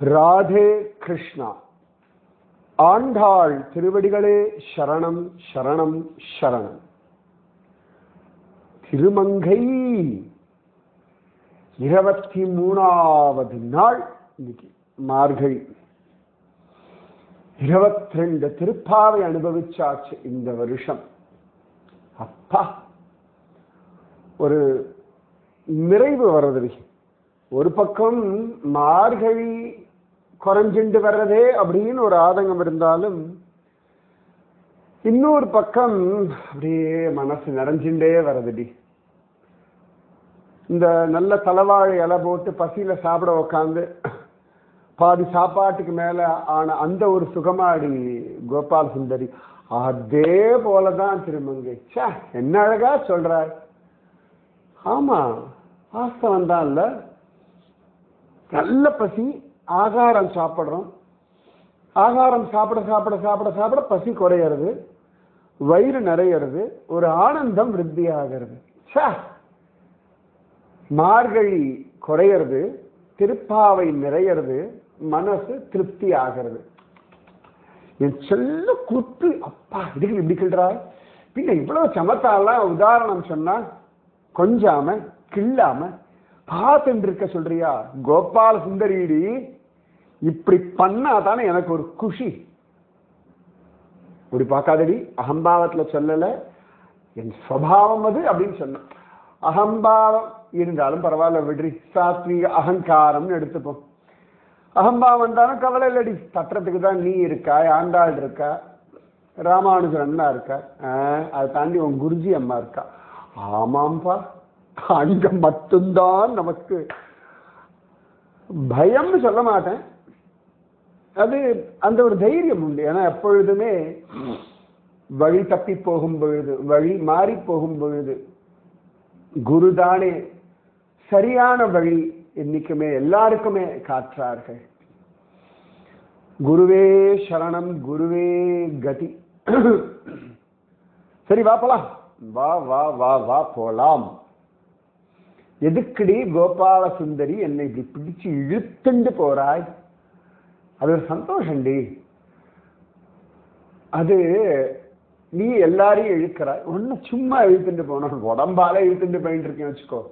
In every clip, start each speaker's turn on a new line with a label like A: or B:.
A: ராதே கிருஷ்ணா. ஆண்டாள் திருவடிகளே சரணம் சரணம் சரணம். திருமங்கை 23வது நாள் இன்னைக்கு. மார்கழி 22 திருப்பாவை அனுபவிச்சாச்சு இந்த வருஷம். அப்பா, ஒரு நிறைவு வர்றது. ஒரு பக்கம் மார்கழி குறைஞ்சிண்டு வர்றதே அப்படின்னு ஒரு ஆதங்கம் இருந்தாலும், இன்னொரு பக்கம் அப்படியே மனசு நிறைஞ்சுட்டே வர்றதுடி. இந்த நல்ல தலைவாழை இலை போட்டு பசியில சாப்பிட உக்காந்து பாதி சாப்பாட்டுக்கு மேல ஆன அந்த ஒரு சுகமாடி கோபால் சுந்தரி. அதே போலதான் திருமங்கை. என்ன அழகா சொல்றார். ஆமா, வாஸ்தவம் தான். இல்ல, நல்ல பசி, ஆகாரம் சாப்பிட்றோம். ஆகாரம் சாப்பிட சாப்பிட சாப்பிட சாப்பிட பசி குறையிறது, வயிறு நிறையிறது, ஒரு ஆனந்தம் விருத்தி ஆகிறது. மார்கழி குறையிறது, திருப்பாவை நிறையிறது, மனசு திருப்தி ஆகிறது. என் செல்ல குத்து அப்பா, இதுக்கு இப்படி கிள்றாய். பின்ன இவ்வளவு சமத்தாலாம் உதாரணம் சொன்னா கொஞ்சாம கிள்ளாம பார்த்துட்டு இருக்க சொல்றியா? கோபால் சுந்தரிடி இப்படி பண்ணாதானே எனக்கு ஒரு குஷி. இப்படி பார்க்காதடி, அகம்பாவத்துல சொல்லல, என் சுவாவம் அது அப்படின்னு சொன்ன. அகம்பாவம் இருந்தாலும் பரவாயில்ல விடுறி, சாத்வீக அகங்காரம்னு எடுத்துப்போம். அகம்பாவம் தானே கவலை இல்லடி. தட்டுறதுக்கு தான் நீ இருக்கா, ஆண்டாள் இருக்கா, ராமானுஜன் அண்ணா இருக்கா, அதை தாண்டி உன் குருஜி அம்மா இருக்கா. ஆமாம்பா, அங்க மட்டும்தான் நமக்கு பயம்னு சொல்ல மாட்டேன், அது அந்த ஒரு தைரியம் உண்டு. ஏன்னா எப்பொழுதுமே வழி தப்பி போகும் பொழுது, வழி மாறி போகும் பொழுது குருதானே சரியான வழி என்னைக்குமே எல்லாருக்குமே காற்றார்கள். குருவே சரணம், குருவே கதி. சரி, வா போலாம். வா வா வா வா போலாம். எதுக்குடி கோபால சுந்தரி என்னை இப்படி பிடிச்சு இழுத்துண்டு போறாய்? அது ஒரு சந்தோஷண்டி. அது நீ எல்லாரையும் இழுக்கிறாய், ஒன்னு சும்மா இழுத்துட்டு போனோம், உடம்பால இழுத்துட்டு போயிட்டு இருக்கேன் வச்சுக்கோ.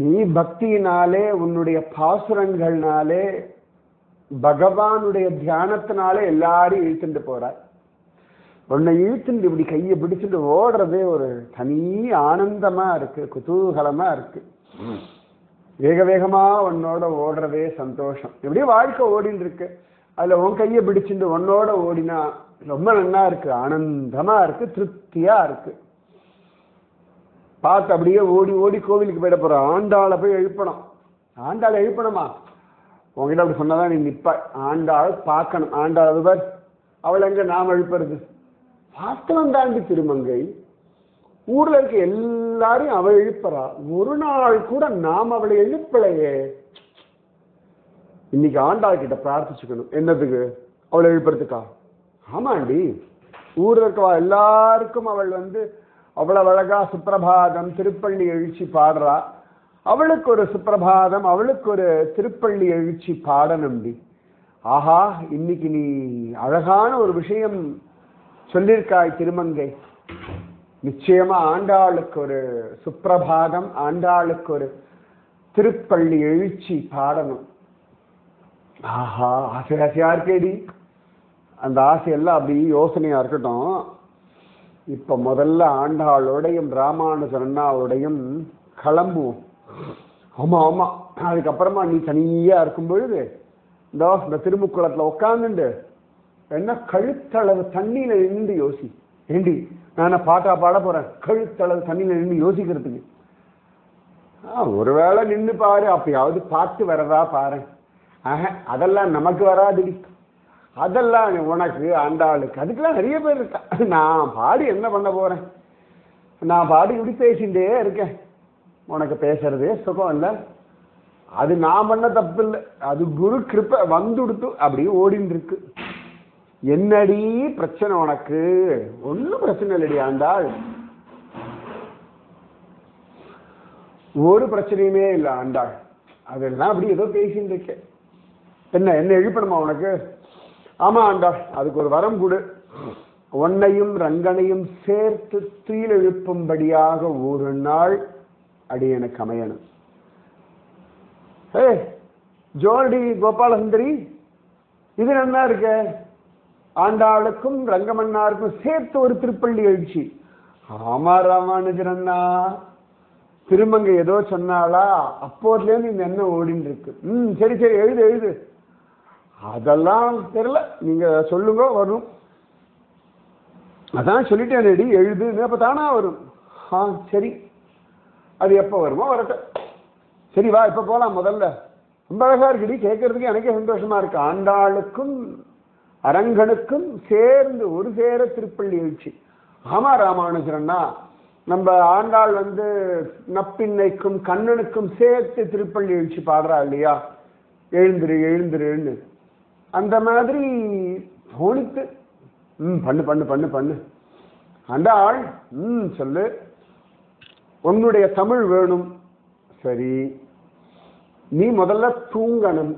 A: நீ பக்தியினாலே, உன்னுடைய பாசுரங்கள்னாலே, பகவானுடைய தியானத்தினாலே எல்லாரையும் இழுத்துட்டு போறாய். உன்னை இழுத்துட்டு இப்படி கையை பிடிச்சிட்டு ஓடுறதே ஒரு தனி ஆனந்தமா இருக்கு, குதூகலமா இருக்கு. வேக வேகமா உன்னோட ஓடுறதே சந்தோஷம். எப்படியே வாழ்க்கை ஓடின்னு இருக்கு, அதுல உன் கையை பிடிச்சிட்டு உன்னோட ஓடினா ரொம்ப நல்லா இருக்கு, ஆனந்தமா இருக்கு, திருப்தியா இருக்கு. பார்த்து அப்படியே ஓடி ஓடி கோவிலுக்கு போயிட போற. ஆண்டாளை போய் எழுப்பணும். ஆண்டாளை எழுப்பணுமா? உங்ககிட்ட அப்படி சொன்னாதான் நீ நிப்ப. ஆண்டாள் பார்க்கணும். ஆண்டாள் அதுவர், அவள் எங்க நாம் எழுப்புறது? வாஸ்தவம் தாண்டி திருமங்கை. ஊர்ல இருக்க எல்லாரையும் அவள் எழுப்புறா, ஒரு நாள் கூட நாம் அவளை எழுப்பலையே. இன்னைக்கு ஆண்டாள் கிட்ட பிரார்த்திச்சுக்கணும். என்னதுக்கு? அவளை எழுப்புறதுக்கா? ஆமாண்டி, ஊர்ல இருக்கவா எல்லாருக்கும் அவள் அவ்வளவு அழகா சுப்பிரபாதம் திருப்பள்ளி எழுச்சி பாடுறா. அவளுக்கு ஒரு சுப்பிரபாதம், அவளுக்கு ஒரு திருப்பள்ளி எழுச்சி பாடணும்டி. ஆஹா, இன்னைக்கு நீ அழகான ஒரு விஷயம் சொல்லியிருக்காய் திருமங்கை. நிச்சயமா ஆண்டாளுக்கு ஒரு சுப்பிரபாதம், ஆண்டாளுக்கு ஒரு திருப்பள்ளி எழுச்சி பாடணும். ஆஹா, ஆசை ஆசையா இருக்கேடி. அந்த ஆசையெல்லாம் அப்படி யோசனையா இருக்கட்டும். இப்ப முதல்ல ஆண்டாளோடையும் ராமானுஜன் அண்ணாவோடையும் கிளம்புவோம். ஆமா ஆமா, அதுக்கப்புறமா நீ தனியா இருக்கும் பொழுது இந்த திருமுக்குளத்துல உட்காந்துண்டு என்ன கழுத்தளவு தண்ணியில நின்று யோசி. ஏண்டி, நான் பாட்டா பாட போறேன் கழுத்தளவு தண்ணியில நின்று யோசிக்கிறதுக்கு? ஒருவேளை நின்று பாரு, அப்பயாவது பாட்டு வரதா பாரு. அதெல்லாம் நமக்கு வராதுடி, அதெல்லாம் உனக்கு ஆண்டாளுக்கு, அதுக்கெல்லாம் நிறைய பேர் இருக்கா. நான் பாடி என்ன பண்ண போறேன்? நான் பாடி இப்படி பேசிட்டே இருக்கேன். உனக்கு பேசுறதே சுகம் இல்லை, அது நான் பண்ண தப்பு இல்லை, அது குரு கிருப்பை வந்துடுத்து அப்படியே ஓடின்னு இருக்கு. என்னடி பிரச்சனை உனக்கு? ஒன்னும் பிரச்சனை இல்லடி ஆண்டாள், ஒரு பிரச்சனையுமே இல்லை ஆண்டாள். அதெல்லாம் அப்படி ஏதோ பேசிட்டு இருக்கேன். என்ன என்ன எழுப்பணுமா உனக்கு? ஆமா ஆண்டா, அதுக்கு ஒரு வரம் கொடு. உன்னையும் ரங்கனையும் சேர்த்து துயில் எழுப்பும்படியாக ஒரு நாள் அடியனுக்கு அமையணும். ஜோடி கோபாலசுந்தரி, இது நல்லா இருக்க. ஆண்டாளுக்கும் ரங்கமன்னாருக்கும் சேர்த்து ஒரு திருப்பள்ளி எழுச்சி. ஆமா ராமானுஜரண்ணா, திருமங்கை ஏதோ சொன்னாளா, அப்போதுலேருந்து இந்த எண்ணம் ஓடின்னு இருக்கு. சரி சரி, எழுது எழுது. அதெல்லாம் தெரியல, நீங்க சொல்லுங்க வரும். அதான் சொல்லிட்டேன் ரெடி, எழுதுன்னு. அப்ப தானா வரும். சரி, அது எப்போ வருமோ வரட்டும். சரி வா, இப்ப போலாம். முதல்ல ரொம்ப அழகா இருக்குடி, கேட்கறதுக்கு எனக்கே சந்தோஷமா இருக்கு. ஆண்டாளுக்கும் அரங்கனுக்கும் சேர்ந்து ஒரு சேர திருப்பள்ளி எழுச்சி. ஆமா ராமானுஜரண்ணா, நம்ம ஆண்டாள் நப்பின்னைக்கும் கண்ணனுக்கும் சேர்த்து திருப்பள்ளி எழுச்சி பாடுறா இல்லையா, எழுந்துரு எழுந்துருன்னு. அந்த மாதிரி தோணித்து. பண்ணு பண்ணு பண்ணு பண்ணு. ஆண்டாள், சொல்லு. உன்னுடைய தமிழ் வேணும். சரி, நீ முதல்ல தூங்கணும்.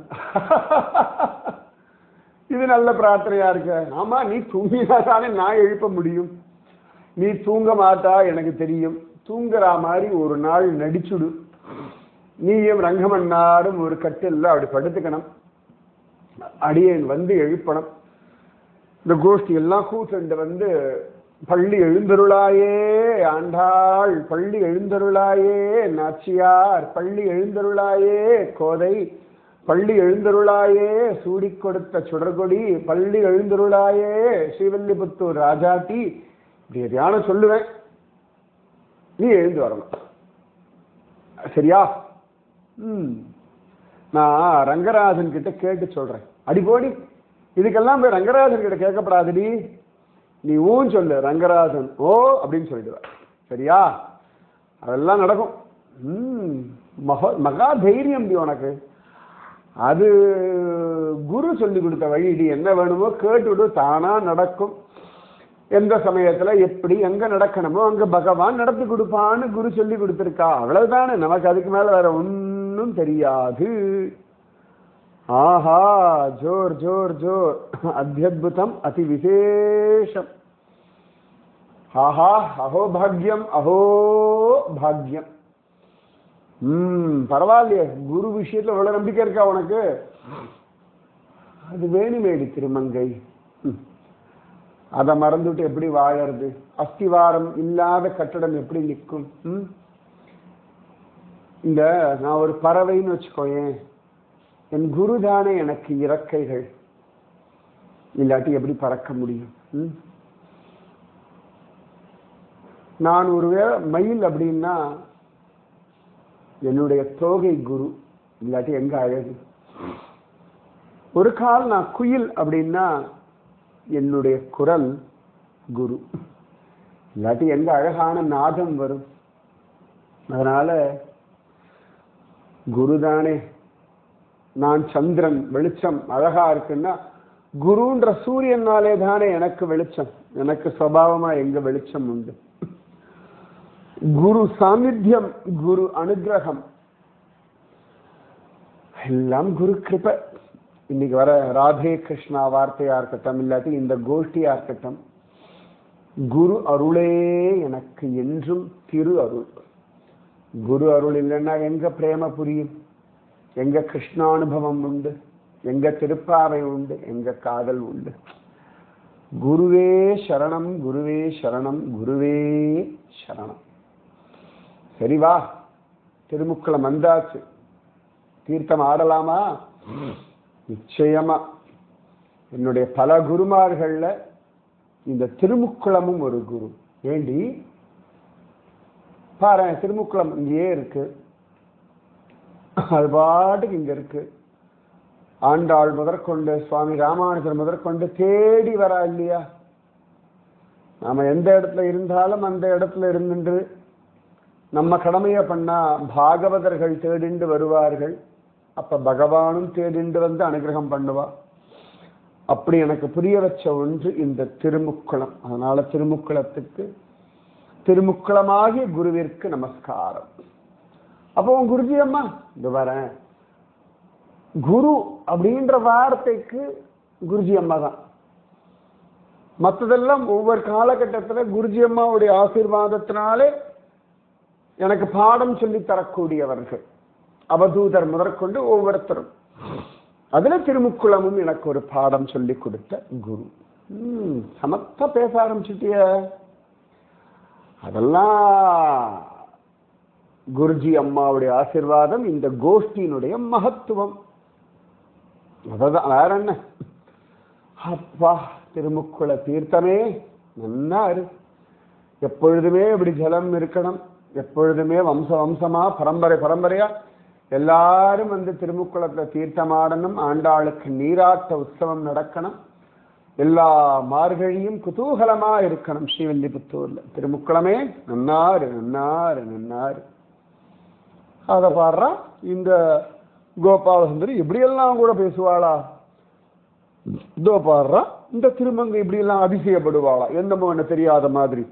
A: இது நல்ல பிரார்த்தனையா இருக்க. ஆமா, நீ தூங்கினாதானே நான் எழுப்ப முடியும். நீ தூங்க மாட்டா எனக்கு தெரியும். தூங்குற மாதிரி ஒரு நாள் நடிச்சுடு. நீயும் ரங்கமன்னாரும் ஒரு கட்டில் அப்படி படுத்துக்கணும். அடியேன் எழுப்பணும். இந்த கோஷ்டி எல்லாம் கூட்டு பள்ளி எழுந்தருளாயே ஆண்டாள், பள்ளி எழுந்தருளாயே நாச்சியார், பள்ளி எழுந்தருளாயே கோதை, பள்ளி எழுந்தருளாயே சூடி கொடுத்த சுடர்கொடி, பள்ளி எழுந்தருளாயே ஸ்ரீவல்லிபுத்தூர் ராஜாட்டி, இப்படி தியானம் சொல்லுவேன். நீ எழுந்து வரணும். சரியா? நான் ரங்கராஜன் கிட்ட கேட்டு சொல்றேன். அடிபோடி, இதுக்கெல்லாம் போய் ரங்கராஜன் கிட்ட கேட்கப்படாதடி. நீ சொல்லு, ரங்கராஜன் ஓ அப்படின்னு சொல்லிடுவ. சரியா? அதெல்லாம் நடக்கும். மகா தைரியம் உனக்கு. அது குரு சொல்லி கொடுத்த வழிடி. என்ன வேணுமோ கேட்டுவிடு, தானா நடக்கும். எந்த சமயத்துல எப்படி எங்க நடக்கணுமோ அங்க பகவான் நடத்தி கொடுப்பான்னு குரு சொல்லி கொடுத்திருக்கா. அவ்வளவுதானே, நமக்கு அதுக்கு மேல வேற ஒன்னும் தெரியாது. ஆஹா, ஜோர் ஜோர் ஜோர், அத்யத்புதம், அதி விசேஷம். ஆஹா, அஹோ பாக்யம், அஹோ பாக்யம். பரவாயில்லையே, குரு விஷயத்துல எவ்வளவு நம்பிக்கை இருக்கா உனக்கு. அது வேணுமேடி திருமங்கை. அதை மறந்துட்டு எப்படி வாழறது? அஸ்திவாரம் இல்லாத கட்டடம் எப்படி நிற்கும்? இந்த நான் ஒரு பறவைன்னு வச்சுக்கோயேன், என் குரு தானே எனக்கு இறக்கைகள், இல்லாட்டி எப்படி பறக்க முடியும்? நான் ஒருவேளை மயில் அப்படின்னா என்னுடைய தோகை குரு, இல்லாட்டி எங்க அழகு. ஒரு கால் நான் குயில் அப்படின்னா என்னுடைய குரல் குரு, இல்லாட்டி எங்க அழகான நாதம் வரும். அதனால குருதானே. நான் சந்திரன், வெளிச்சம் அழகா இருக்குன்னா குருன்ற சூரியனாலே தானே எனக்கு வெளிச்சம். எனக்கு சுபாவமா எங்க வெளிச்சம் உண்டு. குரு சாநித்தியம், குரு அனுகிரகம், எல்லாம் குரு கிருபை. இன்னைக்கு வர ராதே கிருஷ்ணா வார்த்தையா இருக்கட்டும், இல்லாட்டி இந்த கோஷ்டியா இருக்கட்டும், குரு அருளே எனக்கு என்றும் திரு அருள். குரு அருள் இல்லைன்னா எங்க பிரேம புரியும், எங்க கிருஷ்ணானுபவம் உண்டு, எங்க திருப்பாவை உண்டு, எங்க காதல் உண்டு. குருவே சரணம், குருவே சரணம், குருவே சரணம். சரி வா, திருமுக்குளம் வந்தாச்சு. தீர்த்தம் ஆடலாமா? நிச்சயமா. என்னுடைய பல குருமார்கள்ல இந்த திருமுக்குளமும் ஒரு குரு. ஏண்டி பாரு, திருமுக்குளம் இங்கேயே இருக்கு, அது பாட்டுக்கு இங்க இருக்கு. ஆண்டாள் முதற்கொண்டு சுவாமி ராமானுஜர் முதற்கொண்டு தேடி வரா இல்லையா? நாம எந்த இடத்துல இருந்தாலும் அந்த இடத்துல இருந்துட்டு நம்ம கடமையை பண்ணா பாகவதர்கள் தேடிண்டு வருவார்கள். அப்ப பகவானும் தேடிண்டு அனுகிரகம் பண்ணுவா. அப்படி எனக்கு புரிய வச்ச ஒன்று இந்த திருமுக்குளம். அதனால திருமுக்குளத்துக்கு, திருமுக்குளமாகிய குருவிற்கு நமஸ்காரம். அப்போ உன் குருஜி அம்மா இது வரேன், குரு அப்படின்ற வார்த்தைக்கு குருஜி அம்மா தான். மற்றதெல்லாம் ஒவ்வொரு காலகட்டத்தில் குருஜி அம்மாவுடைய ஆசீர்வாதத்தினாலே எனக்கு பாடம் சொல்லி தரக்கூடியவர்கள் அவதூதர் முதற்கொண்டு ஒவ்வொருத்தரும். அதுல திருமுக்குளமும் எனக்கு ஒரு பாடம் சொல்லி கொடுத்த குரு. சமத்தா பேச ஆரம்பிச்சுட்டிய. அதெல்லாம் குருஜி அம்மாவுடைய ஆசீர்வாதம், இந்த கோஷ்டியினுடைய மகத்துவம். அதான் வேற என்ன. அப்பா திருமுக்குள தீர்த்தமே நல்லா இரு. எப்பொழுதுமே இப்படி ஜலம் இருக்கணும். எப்பொழுதுமே வம்ச வம்சமா பரம்பரை பரம்பரையா எல்லாரும் வந்து திருமுக்குளத்துல தீர்த்தமாடணும். ஆண்டாளுக்கு நீராட்ட உற்சவம் நடக்கணும். எல்லா மார்கழியும் குதூகலமா இருக்கணும். ஸ்ரீவில்லிபுத்தூர்ல திருமுக்குளமே நன்னாரு நன்னாரு நன்னாரு. அத பாடுறா இந்த கோபாலசுந்தரி இப்படியெல்லாம் கூட பேசுவாளா? இதோ பாடுறா இந்த திருமங்கை இப்படியெல்லாம் அதிசயப்படுவாளா? என்னமோ என்ன தெரியாத மாதிரி.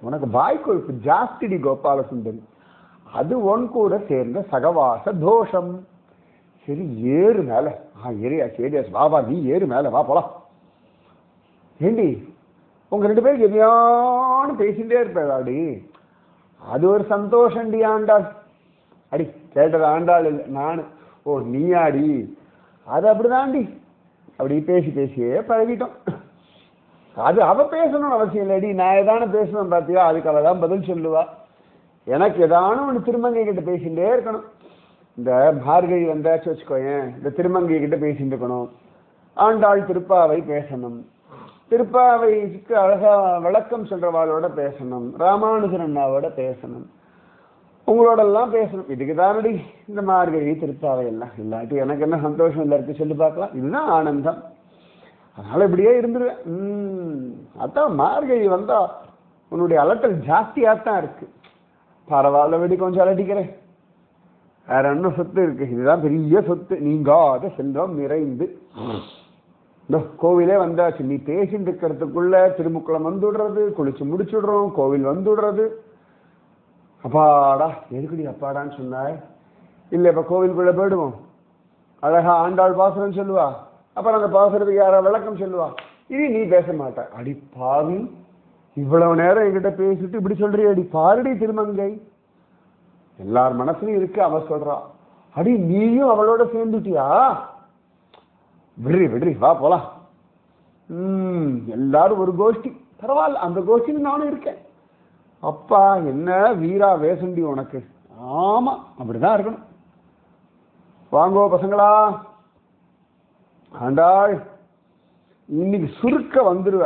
A: உனக்கு வாய்க்கொழுப்பு ஜாஸ்திடி கோபாலசுந்தரி. அது ஒன் கூட சேர்ந்த சகவாச தோஷம். சரி ஏறு மேல. ஏரியா சரியா பாபா நீ ஏறு மேல வா போலாம். ஏண்டி உங்க 2 பேருக்கு எதையானு பேசிட்டே இருப்பாடி. அது ஒரு சந்தோஷண்டி ஆண்டாள். அடி கேட்டது ஆண்டாள் இல்லை நானு. ஓ நீயாடி. அது அப்படிதாண்டி. அப்படி பேசி பேசியே பழகிட்டோம். அது அவ பேசணும்னு அவசியம் இல்லடி. நான் ஏதானு பேசணும் பார்த்தியா, அதுக்கு அவ தான் பதில் சொல்லுவா. எனக்கு ஏதானும் ஒன்று திருமங்கை கிட்ட பேசிகிட்டே இருக்கணும். இந்த மார்கழி வந்தாச்சு வச்சுக்கோயேன், இந்த திருமங்கை கிட்ட பேசிட்டு இருக்கணும். ஆண்டாள் திருப்பாவை பேசணும். திருப்பாவைக்கு அழகா விளக்கம் சொல்றவாளோட பேசணும். ராமானுஜன் அண்ணாவோட பேசணும். உங்களோடெல்லாம் பேசணும். இதுக்கு தானடி இந்த மார்கழி திருப்பாவை எல்லாம். இல்லாட்டி எனக்கு என்ன சந்தோஷம் இல்லை இருக்கு சொல்லி பார்க்கலாம். இதுதான் ஆனந்தம். அதனால இப்படியே இருந்துருவேன். அதான் மார்கழி வந்தா உன்னுடைய அலட்டல் ஜாஸ்தியாத்தான் இருக்கு. பரவாயில்ல விடி கொஞ்சம் அலட்டிக்கிறேன். வேற என்ன சொத்து இருக்கு? இதுதான் பெரிய சொத்து. நீங்காத செல்வம் நிறைந்து. கோவிலே வந்தாச்சு. நீ பேசிட்டு இருக்கிறதுக்குள்ள திருமுக்குளம் வந்துடுறது, குளிச்சு முடிச்சுடுறோம், கோவில் வந்துடுறது. அப்பாடா எதுக்குடி அப்பாடான்னு சொன்னாய்? இல்லை இப்ப கோவிலுக்குள்ள போயிடுவோம். அழகா ஆண்டாள் பாசுரம் சொல்லுவா. அப்புறம் அந்த பாசுரத்துக்கு யாரா விளக்கம் சொல்லுவா. இது நீ பேச மாட்ட. அடி பாவி, இவ்வளவு நேரம் என்கிட்ட பேசிட்டு இப்படி சொல்றிய. அடி பாருடி திருமங்கை. எல்லார் மனசுலயும் இருக்கு. அவ சொல்றா. அடி நீயும் அவளோட சேர்ந்துட்டியா? விடுறி விடுறி வா போலாம். எல்லாரும் ஒரு கோஷ்டி. பரவாயில்ல, அந்த கோஷ்டியில் நானும் இருக்கேன். அப்பா என்ன வீரா வேசண்டி உனக்கு. ஆமா அப்படிதான் இருக்கணும். வாங்கோ பசங்களா. ஆண்டாள் இன்னைக்கு சுருக்க வந்துடுவ.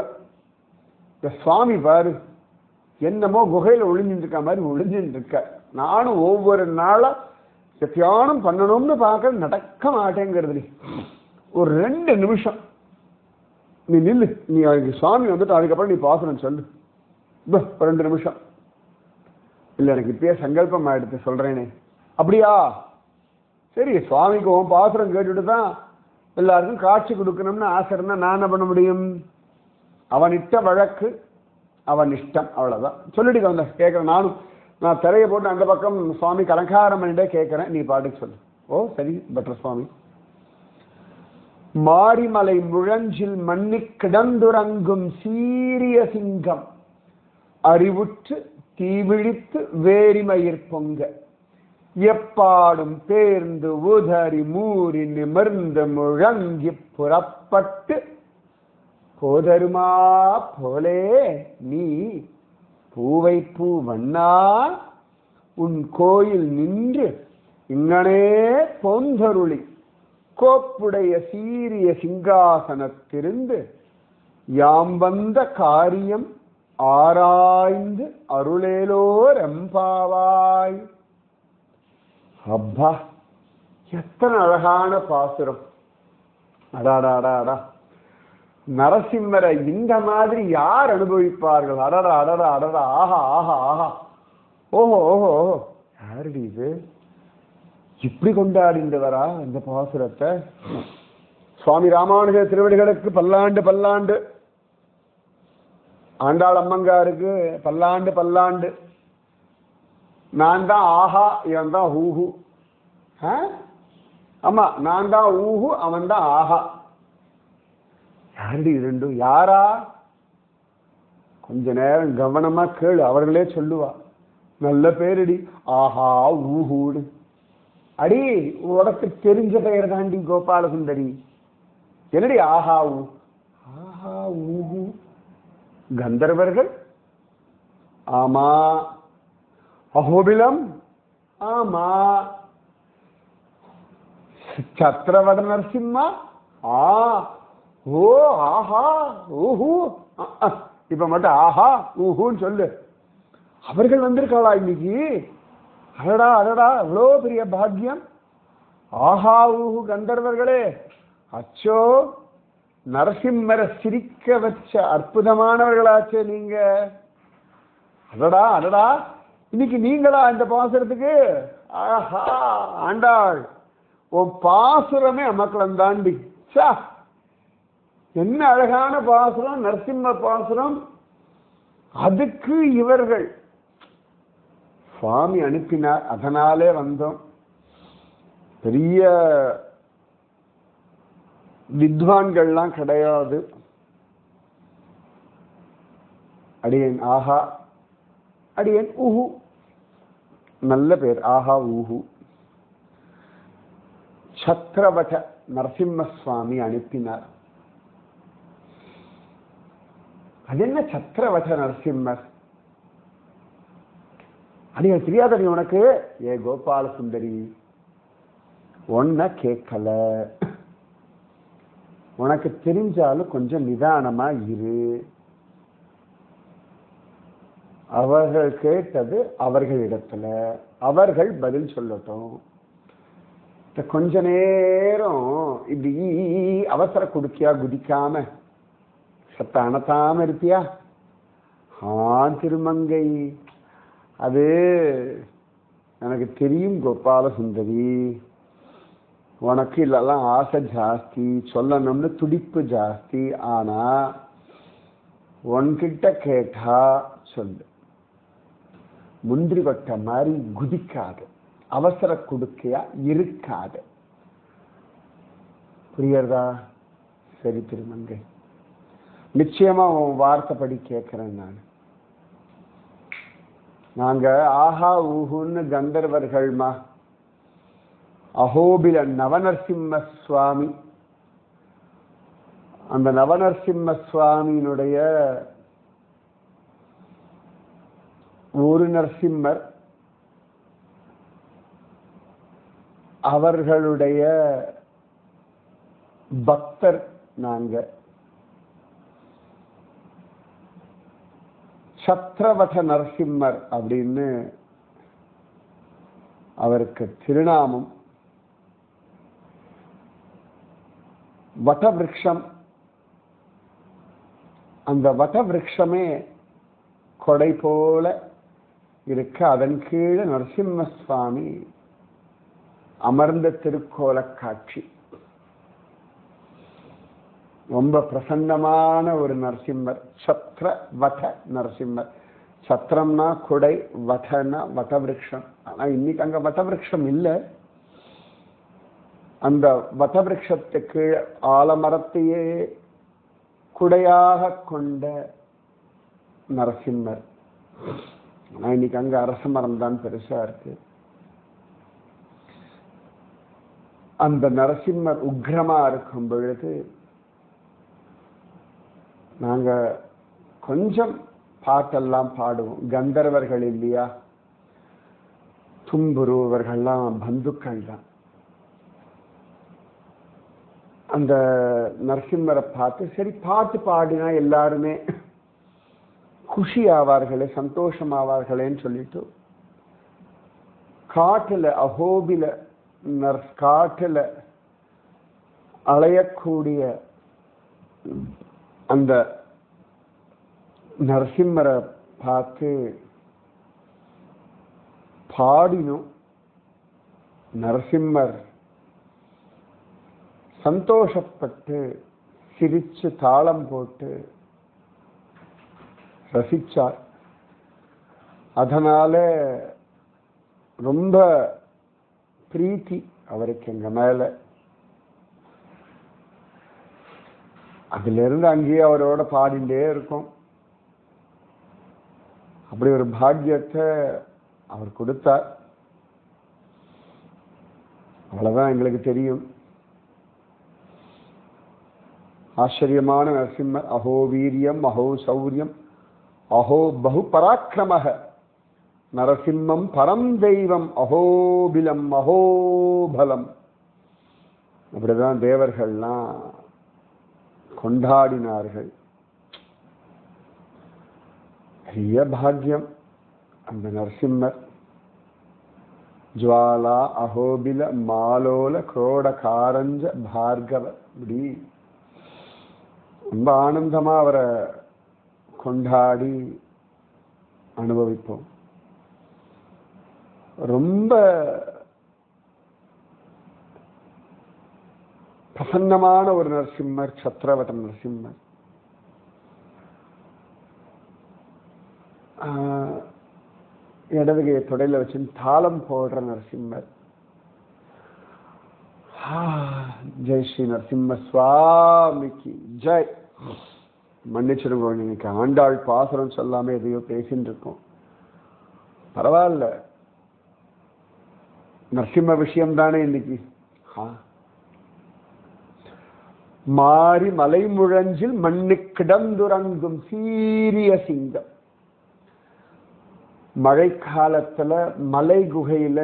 A: இந்த சுவாமி பாரு என்னமோ குகையில ஒளிஞ்சிட்டு இருக்க மாதிரி ஒளிஞ்சிட்டு இருக்க. நானும் ஒவ்வொரு நாளா தியானம் பண்ணணும்னு பார்க்க நடக்க மாட்டேங்கிறது. ஒரு 2 நிமிஷம் நீ நில்லு. நீ சுவாமி வந்துட்டு அதுக்கப்புறம் நீ பாசனம் சொல்லு. 2 நிமிஷம். இல்லை எனக்கு இப்பயே சங்கல்பம் ஆயிடுத்து சொல்றேனே. அப்படியா? சரி, சுவாமிக்கு உன் பாசுரம் கேட்டுட்டு தான் எல்லாருக்கும் காட்சி கொடுக்கணும்னு ஆசை இருந்தா நான் என்ன பண்ண முடியும்? அவன் இட்ட வழக்கு அவன் இஷ்டம். அவ்வளவுதான். சொல்லிட்டு வந்த கேட்கிறேன். நான் திரையை போட்டு அந்த பக்கம் சுவாமிக்கு அலங்காரம் பண்ணிட்டே கேட்கிறேன். நீ பாட்டுக்கு சொல்லு. ஓ சரி பட்டர் சுவாமி. மாரிமலை முழஞ்சில் மண்ணி கிடந்துறங்கும் சீரிய சிங்கம் அறிவுற்று தீவிழித்து வேரிமயிர் பொங்க எப்பாடும் பேர்ந்து உதறி மூறி நிமிர்ந்து முழங்கி புறப்பட்டு போதருமா போலே நீ பூவை பூ வண்ணா உன் கோயில் நின்று இங்கனே போந்தருளி கோப்புடைய சீரிய சிங்காசனத்திருந்து யாம் வந்த காரியம் ஆராய்ந்து அருளேலோர் எம்பாவாய். அப்பா எத்தனை அழகான பாசுரம். அடாடாடா, நரசிம்மரை இந்த மாதிரி யார் அனுபவிப்பார்கள்? அடடா அடடா அடடா, ஆஹா ஆஹா ஆஹா, ஓஹோ ஓஹோ, யாருடி இது இப்படி கொண்டாடிந்தவரா இந்த பாசுரத்தை? சுவாமி ராமானுஜ திருவடிகளுக்கு பல்லாண்டு பல்லாண்டு, ஆண்டாள் அம்மங்காருக்கு பல்லாண்டு பல்லாண்டு. நான் தான் ஆஹா, இவன் தான் ஹூஹு. ஆமா, நான் தான் ஊஹு, அவன் தான் ஆஹா. யாருடி ரெண்டும்? யாரா? கொஞ்ச நேரம் கவனமா கேளு, அவர்களே சொல்லுவா. நல்ல பேருடி, ஆஹா ஊஹூடு. அடி, உனக்கு தெரிஞ்ச பெயர் தாண்டி கோபாலசுந்தரி. என்னடி ஆஹா ஊ? ஆஹா ஊஹு கந்தர்வர்கள்? ஆமா. அஹோபிலம்? ஆமா. சத்திரவத நரசிம்மா? ஆ. ஓ ஆஹா ஊஹு. இப்ப மட்டும் ஆஹா ஊஹுன்னு சொல்லு. அவர்கள் வந்திருக்காளா இன்னைக்கு? அடடா அடடா, எவ்வளோ பெரிய பாக்கியம். ஆஹா ஊஹு கந்தர்வர்களே. அச்சோ, நரசிம்மரை சிரிக்க வச்ச அற்புதமானவர்களாச்சே நீங்க. அடடா அடடா, இன்னைக்கு நீங்களா இந்த பாசுரத்துக்கு? ஆஹா ஆண்டாள், உன் பாசுரமே அமக்களம் தாண்டி. சா, என்ன அழகான பாசுரம், நரசிம்ம பாசுரம். அதுக்கு இவர்கள் சுவாமி அனுப்பினார், அதனாலே வந்தோம். பெரிய வித்வான்கள்லாம் கிடையாது. அடியேன் ஆஹா, அடியேன் ஊஹு. நல்ல பேர், ஆஹா ஊஹு. சத்ரவட நரசிம்ம சுவாமி அனுப்பினார். அது என்ன சத்ரவட நரசிம்மர்? அடிய தெரியாதடி உனக்கு? ஏ கோபால சுந்தரி, ஒன்ன கேட்கல. உனக்கு தெரிஞ்சாலும் கொஞ்சம் நிதானமா இரு. அவர்கள் கேட்டது அவர்களிடத்துல, அவர்கள் பதில் சொல்லட்டும். கொஞ்ச நேரம் இப்படி அவசர குடுக்கியா குதிக்காம சத்த அணத்தாம இருப்பியா? திருமங்கை, அது எனக்கு தெரியும் கோபால சுந்தரி, உனக்கு இல்லெல்லாம் ஆசை ஜாஸ்தி, சொல்லணும்னு துடிப்பு ஜாஸ்தி. ஆனா உன்கிட்ட கேட்டா சொல்லு, முந்திரி கொட்ட மாதிரி குதிக்காது, அவசர குடுக்கையா இருக்காது. புரியறதா? சரி திருமங்கை, நிச்சயமா உன் வார்த்தைப்படி கேட்கிறேன். நாங்க ஆஹா ஊஹுன்னு கந்தர்வர்கள்மா. அஹோபில நவநரசிம்ம சுவாமி, அந்த நவநரசிம்ம சுவாமியினுடைய ஒரு நரசிம்மர், அவர்களுடைய பக்தர் நாங்க. சத்ரவட நரசிம்மர் அப்படின்னு அவருக்கு திருநாமம். வடவிருஷம், அந்த வடவிருஷமே கொடை போல இருக்க, அதன் கீழே நரசிம்ம சுவாமி அமர்ந்த திருக்கோல காட்சி. ரொம்ப பிரசன்னமான ஒரு நரசிம்மர், சத்ரவட நரசிம்மர். சத்திரம்னா கொடை, வடனா வடவிருஷம். ஆனா இன்னைக்கு அங்க வடவிருஷம் இல்லை. அந்த வடவிருஷத்துக்கு ஆலமரத்தையே குடையாக கொண்ட நரசிம்மர். ஆனா இன்னைக்கு அங்க அரச மரம் தான் பெருசா இருக்கு. அந்த நரசிம்மர் உக்ரமா இருக்கும் பொழுது நாங்க கொஞ்சம் பாட்டெல்லாம் பாடுவோம். கந்தர்வர்கள் இல்லையா, தும்புருவர்கள்லாம் பந்துக்கள் தான். அந்த நரசிம்மரை பார்த்து சரி பாட்டு பாடினா எல்லாருமே குஷி ஆவார்களே, சந்தோஷம் ஆவார்களேன்னு சொல்லிட்டு காட்டுல அஹோபில காட்டுல அலையக்கூடிய அந்த நரசிம்மரை பார்த்து பாடினோம். நரசிம்மர் சந்தோஷப்பட்டு சிரிச்சு தாளம் போட்டு ரசிச்சார். அதனால ரொம்ப பிரீத்தி அவருக்கு எங்க மேல. அதிலிருந்து அங்கேயே அவரோட பாடிண்டே இருக்கும். அப்படி ஒரு பாக்கியத்தை அவர் கொடுத்தார். அவ்வளவுதான் எங்களுக்கு தெரியும். ஆச்சரியமான நரசிம்மர். அஹோ வீரியம் அஹோ சௌரியம் அஹோ பகு பராக்கிரமக நரசிம்மம் பரம் தெய்வம் அஹோபிலம் அஹோபலம். அப்படிதான் தேவர்கள்லாம் கொண்டாடினார்கள். பெரிய பாக்கியம் அந்த நரசிம்மர். ஜுவாலா அஹோபில மாலோல குரோட காரஞ்ச பார்கவ. இப்படி ரொம்ப ஆனந்தமா அவரை கொண்டாடி அனுபவிப்போம். ரொம்ப பிரசன்னமான ஒரு நரசிம்மர் சத்ரவத நரசிம்மர். இடதுகையை தொடையில வச்சு தாளம் போடுற நரசிம்மர். ஜெய் ஸ்ரீ நரசிம்ம சுவாமிக்கு ஜெய். மன்னிச்சிருங்க, இன்னைக்கு ஆண்டாள் பாசுரம் சொல்லாம எதையோ பேசிட்டு இருக்கோம். பரவாயில்ல, நரசிம்ம விஷயம் தானே இன்னைக்கு. மாறி மலை முழஞ்சில் மண்ணு கிடந்துறங்கும் சீரிய சிங்கம். மழைக்காலத்துல மலை குகையில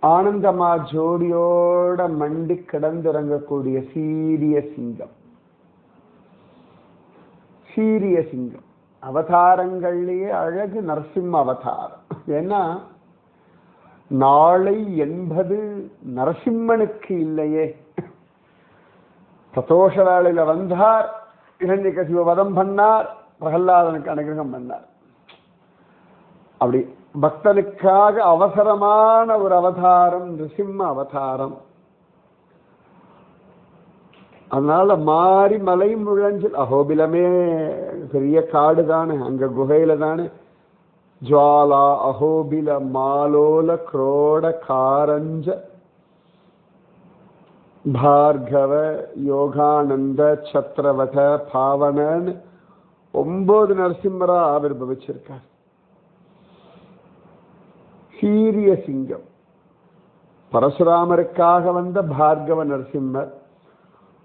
A: ஆனந்தமா ஜோடியோட மண்டி கிடந்துறங்கக்கூடிய சீரிய சிங்கம். சீரிய சிங்கம் அவதாரங்கள்லயே அழகு நரசிம்ம அவதாரம். ஏன்னா நாளை என்பது நரசிம்மனுக்கு இல்லையே. பிரதோஷ வேளையில வந்தார், இரண்யகசிப வதம் பண்ணார், பிரகலாதனுக்கு அனுகிரகம் பண்ணார். அப்படி பக்தனுக்காக அவசரமான ஒரு அவதாரம் நரசிம்ம அவதாரம். அதனால மாறி மலை முழஞ்சில் அஹோபிலமே பெரிய காடு தானே, அங்க குகையில தானே. ஜுவாலா அஹோபில மாலோல குரோட காரஞ்ச பார்கவ யோகானந்த சத்ரவத பாவனன் 9 நரசிம்மரா ஆவிர்பவிச்சிருக்கார். சீரிய சிங்கம். பரசுராமருக்காக வந்த பார்கவ நரசிம்மர்,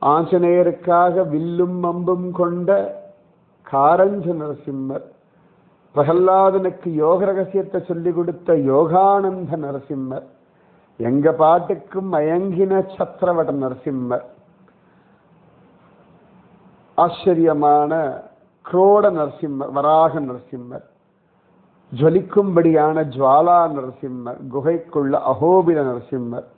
A: ஆஞ்சநேயருக்காக வில்லும் அம்பும் கொண்ட காரஞ்ச நரசிம்மர், பிரகலாதனுக்கு யோக ரகசியத்தை சொல்லிக் கொடுத்த யோகானந்த நரசிம்மர், எங்க பாட்டுக்கும் மயங்கின சத்ரவட நரசிம்மர், ஆச்சரியமான குரோட நரசிம்மர் வராக நரசிம்மர், ஜொலிக்கும்படியான ஜுவாலா நரசிம்மர், குகைக்குள்ள அஹோபில நரசிம்மர்,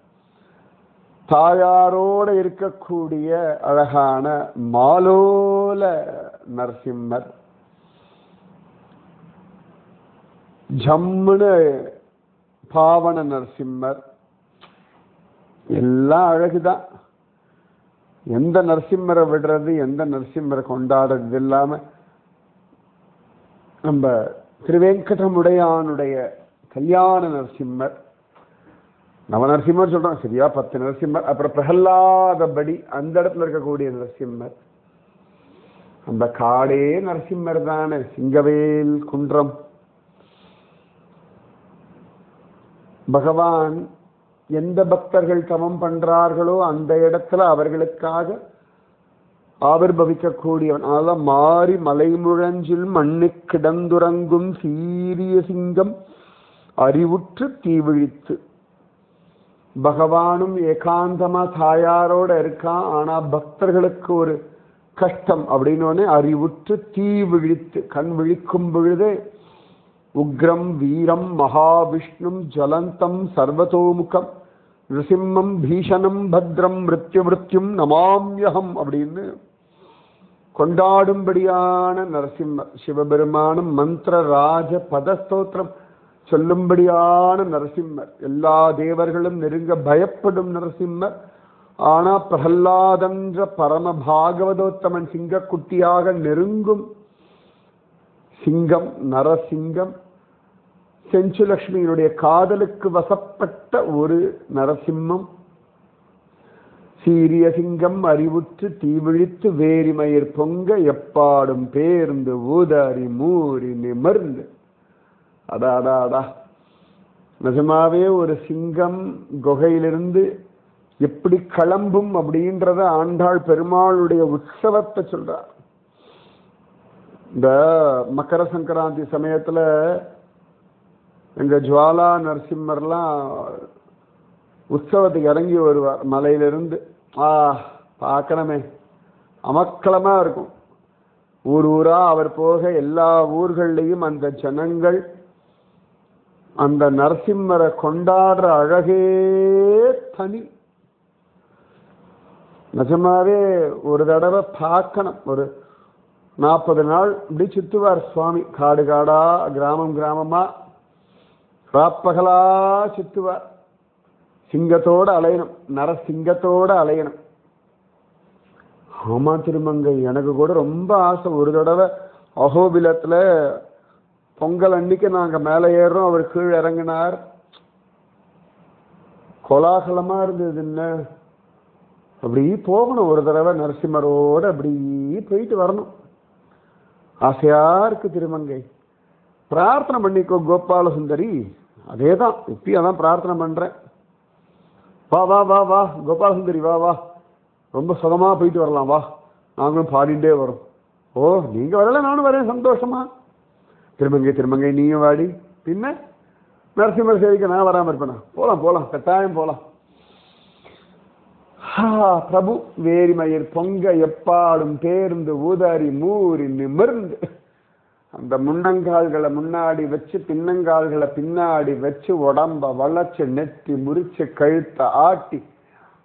A: தாயாரோட இருக்கக்கூடிய அழகான மாலோல நரசிம்மர், ஜம்முன்னு பாவன நரசிம்மர். எல்லாம் அழகுதான். எந்த நரசிம்மரை விடுறது, எந்த நரசிம்மரை கொண்டாடுறது இல்லாம நம்ம திருவேங்கடமுடையானுடைய கல்யாண நரசிம்மர், நவநரசிம்மர் சொல்றோம் சரியா, 10 நரசிம்மர். அப்புறம் பிரகலாதபடி அந்த இடத்துல இருக்கக்கூடிய நரசிம்மர். அந்த காடே நரசிம்மர் தானே. சிங்கவேல் குன்றம். பகவான் எந்த பக்தர்கள் தவம் பண்றார்களோ அந்த இடத்துல அவர்களுக்காக ஆவிர்பவிக்கக்கூடியவன். அதனால மாறி மலை முழஞ்சில் மண்ணு கிடந்துறங்கும் சீரிய சிங்கம் அறிவுற்று தீவிழித்து. பகவானும் ஏகாந்தமா தாயாரோட இருக்கான், ஆனா பக்தர்களுக்கு ஒரு கஷ்டம் அப்படின்னு அறிவுற்று தீ விழித்து. கண் விழிக்கும் பொழுது உக்ரம் வீரம் மகாவிஷ்ணும் ஜலந்தம் சர்வதோமுகம் நிருசிம்மம் பீஷணம் பத்ரம் மிருத்யும் நமாம்யகம் அப்படின்னு கொண்டாடும்படியான நரசிம்மர். சிவபெருமானும் மந்திர ராஜ பதஸ்தோத்திரம் சொல்லும்படியான நரசிம்மர். எல்லா தேவர்களும் நெருங்க பயப்படும் நரசிம்மர். ஆனா பிரகலாதன்ற பரம பாகவதோத்தமன் சிங்கக்குட்டியாக நெருங்கும் சிங்கம் நரசிங்கம். செஞ்சுலக்ஷ்மியினுடைய காதலுக்கு வசப்பட்ட ஒரு நரசிம்மம். சீரிய சிங்கம் அறிவுற்று தீவிழித்து வேரிமயிர் பொங்க எப்பாடும் பேர்ந்து ஊதாரி மூறி நிமர்ந்து. அடா அடா அடா, நிஜமாவே ஒரு சிங்கம் குகையிலிருந்து எப்படி கிளம்பும் அப்படின்றத ஆண்டாள் பெருமாளுடைய உற்சவத்தை சொல்றார். இந்த மகர சங்கராந்தி சமயத்துல எங்க ஜுவாலா நரசிம்மர்லாம் உற்சவத்துக்கு இறங்கி வருவார் மலையிலிருந்து. பார்க்கணுமே, அமக்களமா இருக்கும். ஊர் ஊரா அவர் போக எல்லா ஊர்கள்லையும் அந்த ஜனங்கள் அந்த நரசிம்மரை கொண்டாடுற அழகே தனி. நிஜமாவே ஒரு தடவை பார்க்கணும். ஒரு 40 நாள் இப்படி சுத்துவார் சுவாமி. காடு காடா, கிராமம் கிராமமா, ராப்பகலா சுத்துவார். சிங்கத்தோட அலையணும், நரசிங்கத்தோட அலையணும். ஆமா திருமங்கை, எனக்கு கூட ரொம்ப ஆசை. ஒரு தடவை அகோபிலத்துல பொங்கல் அன்னைக்கு நாங்க மேலே ஏறுறோம், அவர் கீழ் இறங்கினார். கோலாகலமா இருந்தது. என்ன அப்படி போகணும் ஒரு தடவை நரசிம்மரோட அப்படி போயிட்டு வரணும். ஆசையா இருக்கு திருமங்கை. பிரார்த்தனை பண்ணிக்கோ கோபால சுந்தரி. அதேதான் இப்பயும் அதான் பிரார்த்தனை பண்றேன். வா வா வா வா கோபால சுந்தரி, வா வா, ரொம்ப சுகமா போயிட்டு வரலாம், வா, நாங்களும் பாடிண்டே வரோம். ஓ நீங்க வரல, நானும் வரேன், சந்தோஷமா. திருமங்கை திருமங்கை நீயும் வாடி. பின்ன நரசிம்மர் சேவிக்க நான் வராம இருப்பேனா? போலாம் போலாம், கட்டாயம் போலாம். பிரபு வேரிமயிர் பொங்க எப்பாடும் பேர்ந்து ஊதாரி மூறி நிமிர்ந்து. அந்த முன்னங்கால்களை முன்னாடி வச்சு பின்னங்கால்களை பின்னாடி வச்சு உடம்ப வளைச்சு நெத்தி முறிச்சு கழுத்த ஆட்டி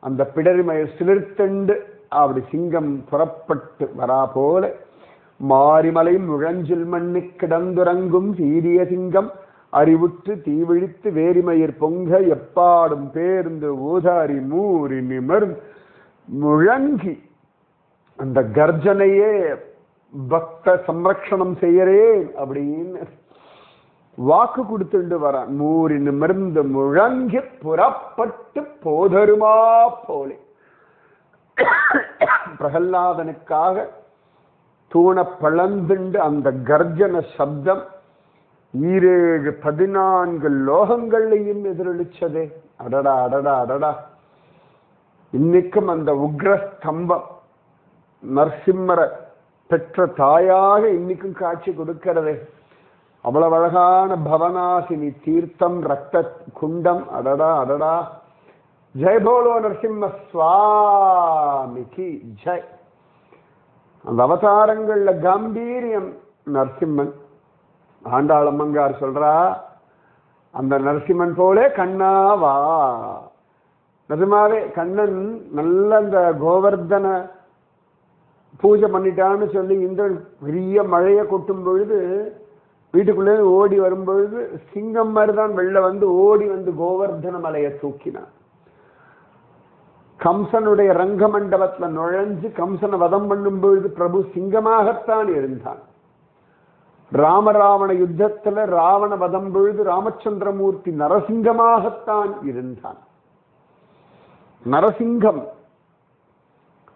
A: அந்த பிடரிமயிர் சிலிர்த்தண்டு அப்படி சிங்கம் புறப்பட்டு வரா போல மாரிமலை முழஞ்சில் மண்ணு கிடந்துறங்கும் சீரிய சிங்கம் அறிவுற்று தீவிழித்து வேரிமயிர் பொங்க எப்பாடும் பேர்ந்து ஊதாரி மூறி நிமர் முழங்கி. அந்த கர்ஜனையே பக்த சம்ரக்ஷணம் செய்யறே அப்படின்னு வாக்கு கொடுத்துண்டு வர. மூறி நிமிர்ந்து முழங்கி புறப்பட்டு போதருமா போலே. பிரகல்லாதனுக்காக தூண பழந்துண்டு அந்த கர்ஜன சப்தம் 14 லோகங்களையும் எதிரொலிச்சதே. அடடா அடடா அடடா. இன்னைக்கும் அந்த உக்ரஸ்தம்பம் நரசிம்மர பெற்ற தாயாக இன்னைக்கும் காட்சி கொடுக்கிறதே. அவ்வளவு அழகான பவனாசினி தீர்த்தம் ரத்த குண்டம். அடடா அடடா. ஜெய் போலோ நரசிம்ம சுவாமிக்கு ஜெய். அந்த அவதாரங்கள்ல கம்பீரியம் நரசிம்மன். ஆண்டாள் அம்மங்கார் சொல்றா, அந்த நரசிம்மன் போலே கண்ணாவா. நிஜமாவே கண்ணன் நல்ல அந்த கோவர்தன பூஜை பண்ணிட்டான்னு சொல்லி இந்த பெரிய மழையை கொட்டும் பொழுது வீட்டுக்குள்ளே ஓடி வரும்பொழுது சிங்கம் மாதிரிதான் வெளில வந்து ஓடி வந்து கோவர்தன மலையை தூக்கினான். கம்சனுடைய ரங்க மண்டபத்துல நுழைஞ்சு கம்சனை வதம் பண்ணும் பொழுது பிரபு சிங்கமாகத்தான் இருந்தான். ராமராவண யுத்தத்துல ராவண வதம் பொழுது ராமச்சந்திரமூர்த்தி நரசிங்கமாகத்தான் இருந்தான். நரசிங்கம்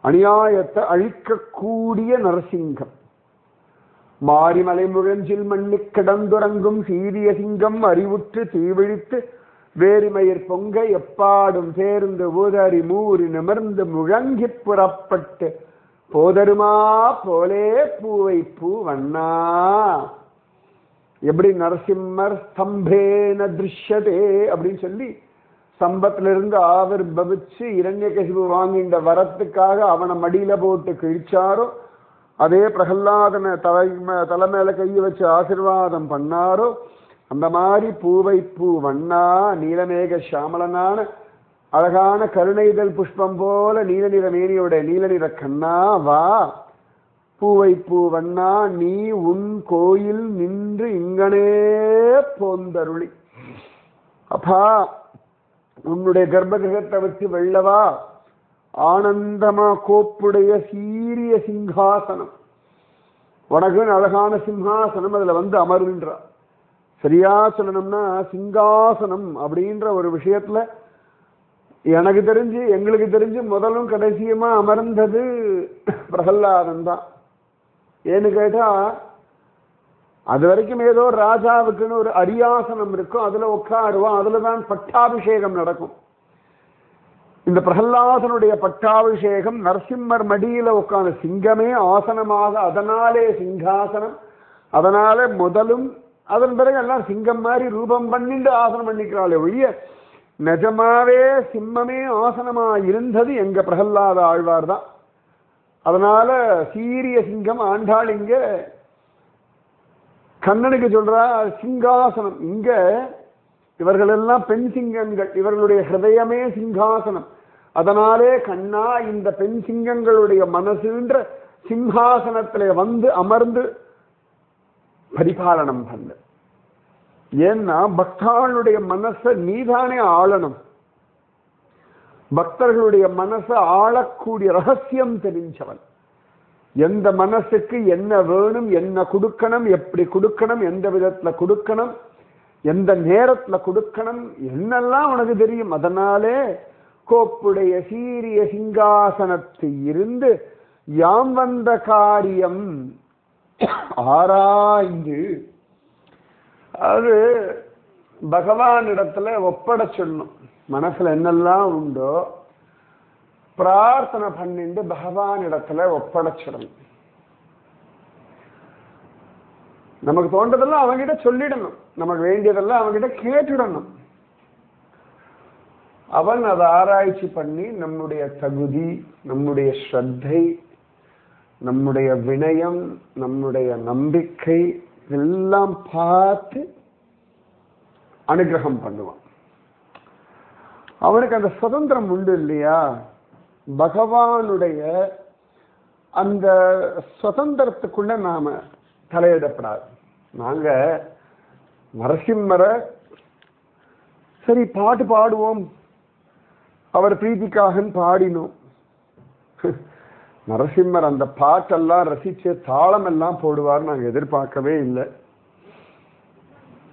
A: அநியாயத்தை அழிக்கக்கூடிய நரசிங்கம். மாரிமலை முழஞ்சில் மண்ணு கிடந்துறங்கும் சீரிய சிங்கம் அறிவுற்று தீவிழித்து வேரிமயிர் பொங்க எப்பாடும் சேர்ந்து ஊதாரி மூறி நிமிர்ந்து முழங்கி புறப்பட்டு போதருமா போலே பூவை பூ வண்ணா. எப்படி நரசிம்மர் ஸ்தம்பேன திருஷ்யதே அப்படின்னு சொல்லி ஸ்தம்பத்திலிருந்து ஆவிர் பவிச்சு இரண்யகசிபு வாங்கின்ற வரத்துக்காக அவனை மடியில போட்டு கிழிச்சாரோ, அதே பிரகல்லாதனை தலைமையில கையை வச்சு ஆசீர்வாதம் பண்ணாரோ, அந்த மாதிரி பூவை பூ வண்ணா நீலமேக சாமலனான அழகான கருணைதல் புஷ்பம் போல நீல நிற மேனியோட நீல நிற கண்ணா வா. பூவை பூ வண்ணா நீ உன் கோயில் நின்று இங்கனே போந்தருளி. அப்பா உன்னுடைய கர்ப்பகிரகத்தை வச்சு வெள்ளவா. ஆனந்தமா கோப்புடைய சீரிய சிங்காசனம், உனக்கு அழகான சிம்ஹாசனம், அதுல வந்து அமர்கின்றார். சரியா சொல்லணும்னா சிங்காசனம் அப்படின்ற ஒரு விஷயத்துல எனக்கு தெரிஞ்சு எங்களுக்கு தெரிஞ்சு முதலும் கடைசியுமா அமர்ந்தது பிரகல்லாதன் தான். ஏன்னு கேட்டா அது வரைக்கும் ஏதோ ராஜாவுக்குன்னு ஒரு அரியாசனம் இருக்கும், அதுல உட்காருவோம், அதுலதான் பட்டாபிஷேகம் நடக்கும். இந்த பிரகல்லாதனுடைய பட்டாபிஷேகம் நரசிம்மர் மடியில உட்கார்ந்து சிங்கமே ஆசனமாக, அதனாலே சிங்காசனம். அதனால முதலும் அதன் பிறகு எல்லாம் சிங்கம் மாதிரி ரூபம் பண்ணிட்டு ஆசனம் பண்ணிக்கிறாளே ஒழிய நிஜமாவே சிம்மமே ஆசனமா இருந்தது எங்க பிரகல்லாத ஆழ்வார் தான். அதனால சீரிய சிங்கம் ஆண்டாள் இங்க கண்ணனுக்கு சொல்றா சிங்காசனம். இங்க இவர்கள் எல்லாம் பெண் சிங்கங்கள், இவர்களுடைய ஹிருதயமே சிங்காசனம். அதனாலே கண்ணா இந்த பெண் சிங்கங்களுடைய மனசுன்ற சிங்காசனத்திலே வந்து அமர்ந்து பரிபாலனம் பண்ண. ஏன்னா பக்தாளுடைய மனசை நீதானே ஆளணும். பக்தர்களுடைய மனசை ஆளக்கூடிய ரகசியம் தெரிஞ்சவன். எந்த மனசுக்கு என்ன வேணும், என்ன கொடுக்கணும், எப்படி கொடுக்கணும், எந்த விதத்துல கொடுக்கணும், எந்த நேரத்துல கொடுக்கணும், என்னெல்லாம் உனக்கு தெரியும். அதனாலே கோப்புடைய சீரிய சிங்காசனத்தில் இருந்து யாம் வந்த காரியம் ஆராய்ந்து அது பகவானிடத்துல ஒப்பட சொல்லணும். மனசுல என்னெல்லாம் உண்டோ பிரார்த்தனை பண்ணிட்டு பகவானிடத்துல ஒப்படைச்சிடணும். நமக்கு தோன்றதெல்லாம் அவங்கிட்ட சொல்லிடணும், நமக்கு வேண்டியதெல்லாம் அவங்கிட்ட கேட்டுடணும். அவன் அதை ஆராய்ச்சி பண்ணி நம்முடைய தகுதி, நம்முடைய ஸ்ரத்தை, நம்முடைய வினயம், நம்முடைய நம்பிக்கை எல்லாம் பார்த்து அனுகிரகம் பண்ணுவான். அவனுக்கு அந்த சுதந்திரம் உண்டு இல்லையா? பகவானுடைய அந்த சுதந்திரத்துக்குள்ள நாம தலையிடப்படாது. நாங்க நரசிம்மரை சரி பாட்டு பாடுவோம், அவர் பிரீதிக்காக பாடினோம். நரசிம்மர் அந்த பாட்டெல்லாம் ரசிச்சு தாளம் எல்லாம் போடுவார் நாங்க எதிர்பார்க்கவே இல்லை.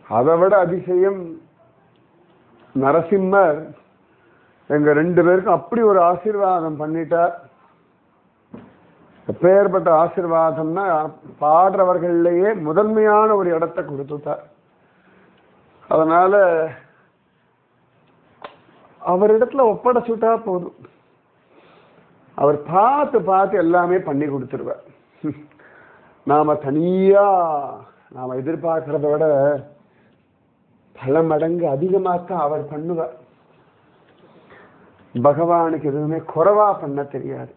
A: அதை விட அதிசயம் நரசிம்மர் எங்க 2 பேருக்கும் அப்படி ஒரு ஆசீர்வாதம் பண்ணிட்டார். எப்பேற்பட்ட ஆசீர்வாதம்னா பாடுறவர்கள்லயே முதன்மையான ஒரு இடத்தை கொடுத்துட்டார். அதனால அவரிடத்துல ஒப்படைச்சுட்டா போதும், அவர் பார்த்து பார்த்து எல்லாமே பண்ணி கொடுத்துருவார். நாம தனியா நாம எதிர்பார்க்கிறத விட பல மடங்கு அதிகமாத்தான் அவர் பண்ணுவார். பகவானுக்கு எதுவுமே குறைவா பண்ண தெரியாது.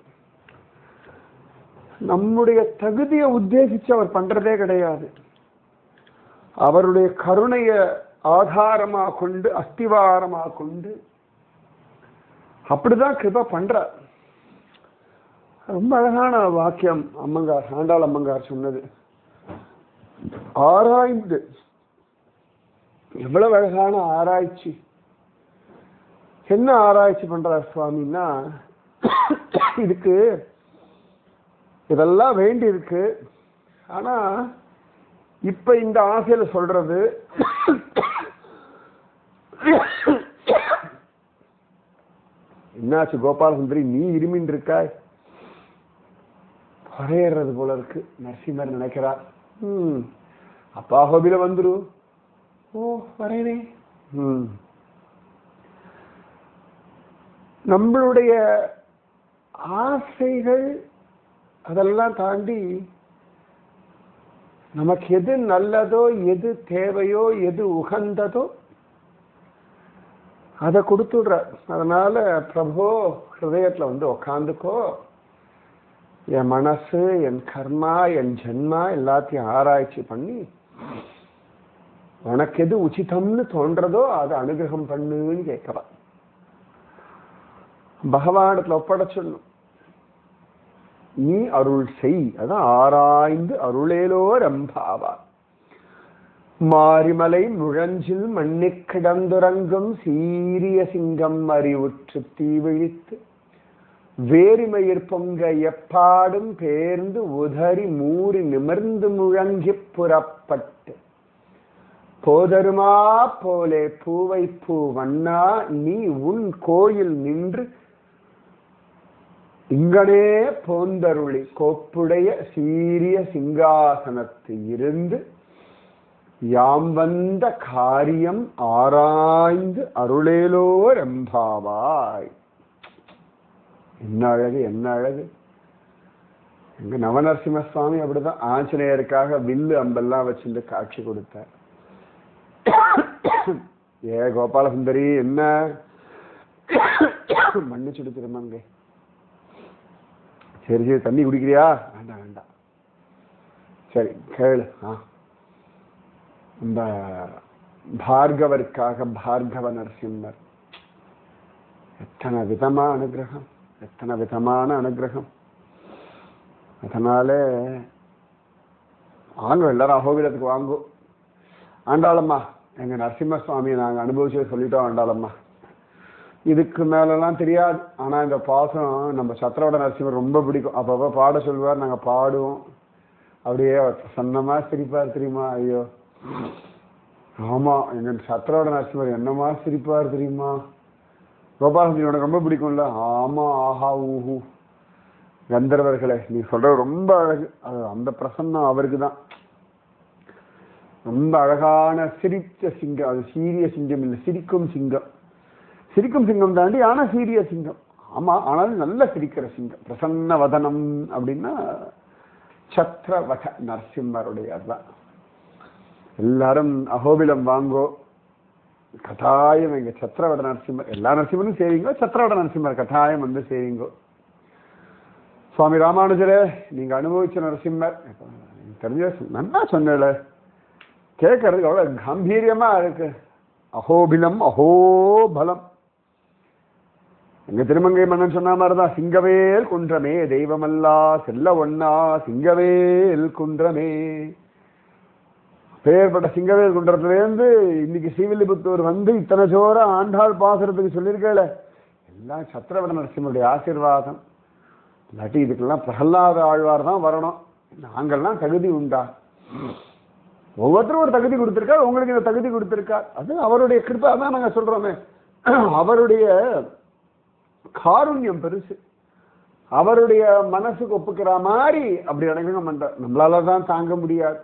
A: நம்முடைய தகுதியை உத்தேசிச்சு அவர் பண்றதே கிடையாது. அவருடைய கருணைய ஆதாரமா கொண்டு, அஸ்திவாரமா கொண்டு அப்படிதான் கிருபை பண்றார். ரொம்ப அழகான வாக்கியம் அம்மங்கார், ஆண்டாள் அம்மங்கார் சொன்னது. ஆராய்ந்து, எவ்வளவு அழகான ஆராய்ச்சி. என்ன ஆராய்ச்சி பண்றார் சுவாமின்னா, இதுக்கு இதெல்லாம் வேண்டி இருக்கு, ஆனா இப்ப இந்த ஆசையில சொல்றது என்னாச்சு கோபால சுந்தரி, நீ இருமின் இருக்காய், குறையறது போல இருக்கு. நரசிம்மர் நினைக்கிறார், அப்பா ஹோபில வந்துரு. ஓ வரேனே. நம்மளுடைய ஆசைகள் அதெல்லாம் தாண்டி நமக்கு எது நல்லதோ, எது தேவையோ, எது உகந்ததோ அதை கொடுத்துடுற. அதனால பிரபு ஹிருதயத்துல வந்து உக்காந்துக்கோ, என் மனசு, என் கர்மா, என் ஜென்மா எல்லாத்தையும் ஆராய்ச்சி பண்ணி உனக்கு எது உச்சிதம்னு தோன்றதோ அதை அனுகிரகம் பண்ணுன்னு கேட்கலாம். பகவானிடத்துல ஒப்படைச்சிடணும். நீ அருள் செய், அதான் ஆராய்ந்து அருளேலோ ரம்பாவா. மாரிமலை முழஞ்சில் மண்ணி கிடந்துறங்கும் சீரிய சிங்கம் அறிவுற்று தீவிழித்து வேரிமயிர் பொங்க எப்பாடும் பேர்ந்து உதறி மூறி நிமிர்ந்து முழங்கி புறப்பட்டு போதருமா போலே பூவை பூ வண்ணா நீ உன் கோயில் நின்று இங்கனே போந்தருளி கோப்புடைய சீரிய சிங்காசனத்து இருந்து யாம் வந்த காரியம் ஆராய்ந்து அருளேலோர் எம்பாவாய். என்ன அழகு, என்ன அழகு. எங்க நவநரசிம்ம சுவாமி அப்படிதான் ஆஞ்சநேயருக்காக வில்லு அம்பெல்லாம் வச்சுட்டு காட்சி கொடுத்தார். ஏ கோபாலசுந்தரி, என்ன மன்னிச்சுடு திருமங்க. சரி சரி, தண்ணி குடிக்கிறியா? வேண்டாம் வேண்டாம். சரி கேளு. இந்த பார்கவருக்காக பார்கவ நரசிம்மர் எத்தனை விதமா அனுகிரகம், எத்தனை விதமான அனுகிரகம். அதனால வாங்க, எல்லாரும் அகோபிலத்துக்கு வாங்கோ. ஆண்டாளம்மா, எங்க நரசிம்ம சுவாமியை நாங்க அனுபவிச்சு சொல்லிட்டோம். ஆண்டாளம்மா, இதுக்கு மேலெல்லாம் தெரியாது. ஆனா இந்த பாசம் நம்ம சத்திரவட நரசிம்மர் ரொம்ப பிடிக்கும். அப்பப்போ பாட சொல்லுவார், நாங்க பாடுவோம். அப்படியே சன்னமா சிரிப்பார் தெரியுமா? ஐயோ ஆமா, எங்க சத்திரவட நரசிம்மர் என்னமா சிரிப்பார் தெரியுமா? கோபாலசுந்தரி உனக்கு ரொம்ப பிடிக்கும்ல? ஆமா, ஆஹா ஊஹூ கந்தர்வர்களே, நீ சொல்ற ரொம்ப அழகு. அது அந்த பிரசன்னம் அவருக்கு தான். ரொம்ப அழகான சிரிச்ச சிங்கம். அது சீரிய சிங்கம் இல்லை, சிரிக்கும் சிங்கம். சிரிக்கும் சிங்கம் தாண்டி ஆனா சீரிய சிங்கம். ஆமா, ஆனாலும் நல்ல சிரிக்கிற சிங்கம். பிரசன்ன வதனம் அப்படின்னா சத்ரவட நரசிம்மருடைய அதுதான். எல்லாரும் அகோபிலம் வாங்கோ. கட்டாயம் எங்க சத்ரவட நரசிம்மர், எல்லா நரசிம்மரும் சேவிங்கோ, சத்ரவட நரசிம்மர் கட்டாயம் வந்து சேவிங்கோ. சுவாமி ராமானுஜரே, நீங்க அனுபவிச்ச நரசிம்மர் தெரிஞ்ச நல்லா சொன்ன, கேட்கறதுக்கு அவ்வளவு கம்பீரியமா இருக்கு. அகோபிலம் அகோபலம். எங்க திருமங்கை மன்னன் சொன்ன மாதிரிதான், சிங்கவேல் குன்றமே தெய்வமல்லா செல்ல ஒன்னா சிங்கவேல் குன்றமே. பெயர்பட்ட சிங்கவேல் குன்றத்திலேருந்து இன்னைக்கு ஸ்ரீவில்லிபுத்தூர் வந்து இத்தனை ஜோர ஆண்டாள் பாசுறதுக்கு சொல்லியிருக்கல, எல்லாம் சத்திரவட நரசிம்மருடைய ஆசீர்வாதம். இல்லாட்டி இதுக்கெல்லாம் பிரகலாத ஆழ்வார் தான் வரணும். நாங்கள்லாம் தகுதி உண்டா? ஒவ்வொருத்தரும் ஒரு தகுதி கொடுத்திருக்கார். உங்களுக்கு இந்த தகுதி கொடுத்திருக்கார், அது அவருடைய கிருபை தான். நாங்க சொல்றோமே, அவருடைய காருண்யம் பெருசு. அவருடைய மனசுக்கு ஒப்புக்கிற மாதிரி அப்படி அடங்க பண்ற. நம்மளாலதான் தாங்க முடியாது.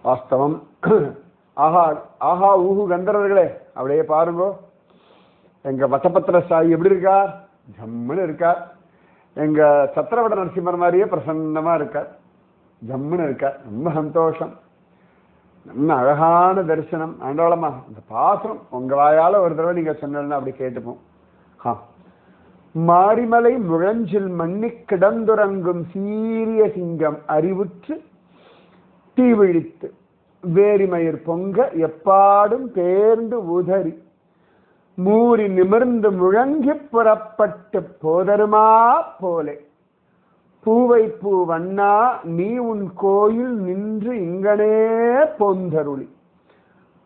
A: வாஸ்தவம். ஆஹா ஆஹா ஊஹு கந்தர்வர்களே, அப்படியே பாருங்க. எங்க வட்டபத்திர சாயி எப்படி இருக்கார்? ஜம்முன்னு இருக்கார். எங்க சத்திரவட நரசிம்மர் மாதிரியே பிரசன்னமா இருக்கார், ஜம்முன்னு இருக்கார். ரொம்ப சந்தோஷம். நல்ல அழகான தரிசனம். ஆண்டோளமா, இந்த பாசனம் உங்க வாயால ஒரு தடவை நீங்க சொன்னா அப்படி கேட்டுப்போம். மாரிமலை முழஞ்சில் மண்ணி கிடந்துறங்கும் சீரிய சிங்கம் அறிவுற்று தீவிழித்து வேரிமயிர் பொங்க எப்பாடும் பேர்ந்து உதறி மூறி நிமிர்ந்து முழங்கி புறப்பட்டு போதருமா போலே பூவை பூ வண்ணா நீ உன் கோயில் நின்று இங்கனே போந்தருளி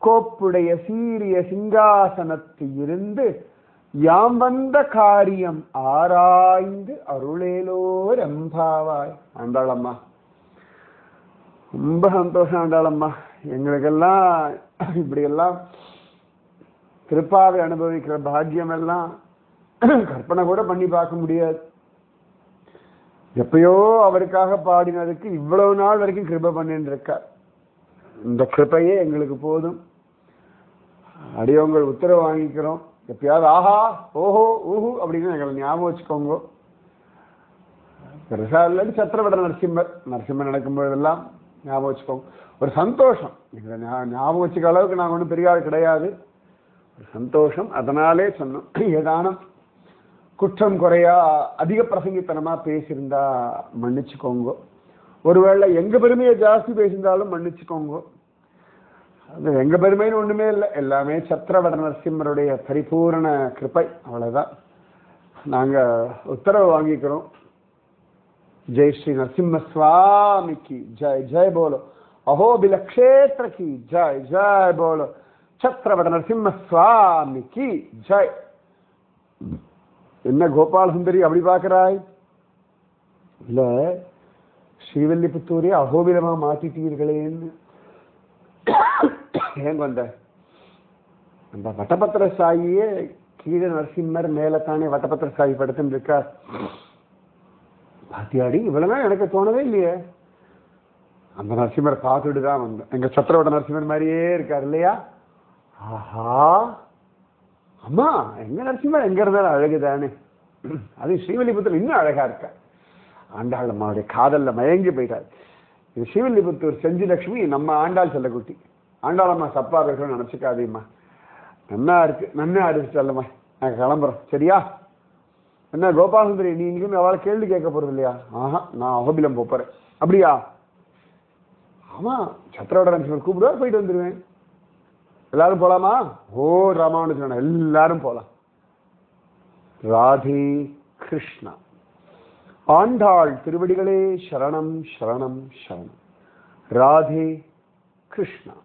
A: கோப்புடைய சீரிய சிங்காசனத்து இருந்து யாம் வந்த காரியம் ஆராய்ந்து அருளேலோர் எம்பாவாய். ஆண்டாளம்மா, ரொம்ப சந்தோஷம். ஆண்டாளம்மா, எங்களுக்கெல்லாம் இப்படியெல்லாம் திருப்பாவை அனுபவிக்கிற பாக்கியம் எல்லாம் கற்பனை கூட பண்ணி பார்க்க முடியாது. எப்பயோ அவருக்காக பாடினதுக்கு இவ்வளவு நாள் வரைக்கும் கிருபை பண்ணிட்டு இருக்கார். இந்த கிருபையே எங்களுக்கு போதும். அடியவங்கள் உத்தரவு வாங்கிக்கிறோம். எப்பயாவது ஆஹா ஓஹோ ஊஹு அப்படின்னு எங்களை ஞாபகம் வச்சுக்கோங்க. பெருசா இல்லாட்டி சத்திரவட நரசிம்மர் நடக்கும்போதெல்லாம் ஞாபகம் வச்சுக்கோங்க. ஒரு சந்தோஷம். எங்களை ஞாபகம் வச்சுக்க அளவுக்கு நாங்கள் ஒன்றும் பெரிய ஆள் கிடையாது. ஒரு சந்தோஷம். அதனாலே சொன்னோம். ஏதானும் குற்றம் குறையா அதிக பிரசங்கித்தனமா பேசியிருந்தா மன்னிச்சுக்கோங்க. ஒருவேளை எங்க பெருமையை ஜாஸ்தி பேசியிருந்தாலும் மன்னிச்சுக்கோங்க. அது எங்க பெருமைன்னு ஒண்ணுமே இல்லை. எல்லாமே சத்திரவட நரசிம்மருடைய பரிபூரண கிருபை. அவ்வளவுதான். நாங்க உத்தரவு வாங்கிக்கிறோம். ஜெய் ஸ்ரீ நரசிம்ம சுவாமிக்கு ஜெய். ஜெய் போலோ அஹோபில க்ஷேத்ர கி ஜெய். ஜெய் போலோ சத்திரவட நரசிம்ம சுவாமிக்கு ஜெய். என்ன கோபால சுந்தரி அப்படி பார்க்கிறாய்? இல்ல, ஸ்ரீவில்லிபுத்தூரே அகோபிலமா மாத்திட்டீர்களேன்னு. ஏங்க வந்த அந்த வட்டபத்திர சாயியே கீழே நரசிம்மர் மேல தானே வட்டபத்திர சாயி படுத்துன்னு இருக்கார். பாத்தியாடி, இவ்வளவுதான் எனக்கு தோணவே இல்லையே. அந்த நரசிம்மரை பார்த்துட்டு தான் வந்தேன். எங்க சத்திரவட்ட நரசிம்மர் மாதிரியே இருக்காரு இல்லையா? ஆஹா, அம்மா எங்க நரசிம்மர் எங்க இருந்தாலும் அழகுதானே. அது ஸ்ரீவில்லிபுத்தூர் இன்னும் அழகா இருக்க. ஆண்டாள் அம்மாவுடைய காதல்ல மயங்கி போயிட்டாரு. இது ஸ்ரீவில்லிபுத்தூர் செஞ்சிலட்சுமி, நம்ம ஆண்டாள் செல்லக்குட்டி. ஆண்டாள் அம்மா சப்பா இருக்கணும்னு நினைச்சுக்காதீம்மா. நன்னா இருக்கு, நன்னா அடிச்சுட்டல்லம்மா. நான் கிளம்புறேன், சரியா? என்ன கோபாலசுந்தரி, நீ இங்கிருந்து அவளை கேள்வி கேட்க போறது இல்லையா? ஆஹா, நான் அகோபிலம் போறேன். அப்படியா? ஆமா, சத்திரவட நரசிம்மர் கூப்பிடுவா, போயிட்டு வந்துடுவேன். எல்லாரும் போலாமா? ஓ ராமானுஜன், எல்லாரும் போலாம். ராதே கிருஷ்ணா. ஆண்டாள் திருவடிகளே சரணம் சரணம் சரணம். ராதே கிருஷ்ணா.